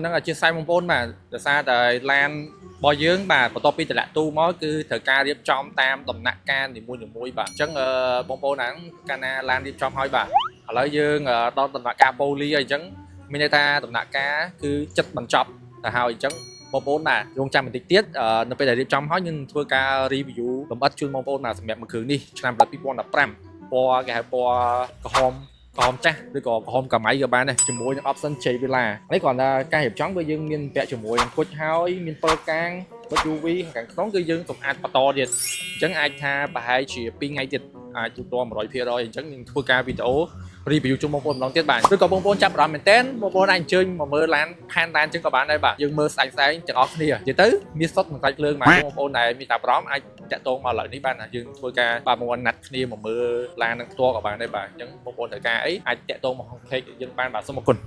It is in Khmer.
នឹងជាសាយបងប្អូនបាទដោយសារតែឡានរបស់យើងបាទបន្ទាប់ពីតម្លាក់ទូមកគឺត្រូវការរៀបចំតាមដំណាក់កាលនីមួយៗបាទអញ្ចឹងបងប្អូនហ្នឹងកាលណាឡានរៀបចំហើយបាទឥឡូវយើងដល់ដំណាក់កាលប៉ូលីហើយអញ្ចឹងមានន័យថាដំណាក់កាលគឺចិត្តបញ្ចប់ទៅហើយអញ្ចឹងបងប្អូនបាទរងចាំបន្តិចទៀតនៅពេលដែលរៀបចំហើយយើងធ្វើការ review លម្អិតជូនបងប្អូនបាទសម្រាប់មួយគ្រឿងនេះឆ្នាំ2015ពណ៌គេហៅពណ៌ក្រហមចាស់ឬក៏ក្រហមកម្មៃក៏បានដែរជាមួយនឹង option J Villa នេះគ្រាន់តែការរៀបចំគឺយើងមានពាក់ជាមួយនឹងគុជហើយមានពិលកាងគុជ UV ខាងក្នុងគឺយើងសម្អាតបន្តទៀតអញ្ចឹងអាចថាប្រហែលជា2ថ្ងៃទៀតអាចទូទាត់ 100% អញ្ចឹងយើងធ្វើការវីដេអូ review ជូនបងប្អូនម្ដងទៀតបាទឬក៏បងប្អូនចាប់អារម្មណ៍មែនទែនបងប្អូនអាចអញ្ជើញមកមើលឡានផែនឡានអញ្ចឹងក៏បានដែរបាទយើងមើលស្អាតទាំងអស់គ្នានិយាយទៅមានសុទ្ធមិនខ្លាចភ្លើងបាទបងប្អូនដែលមានអារម្មណ៍អាចតាក់ទងមកឡើយនេះបានណាយើងធ្វើការបាទមកណាត់គ្នាមកមើលឡាននឹងផ្ទាល់ក៏បានដែរបាទអញ្ចឹងបងប្អូនត្រូវការអីអាចតាក់ទងមក page យើងបានបាទសូមអរគុណ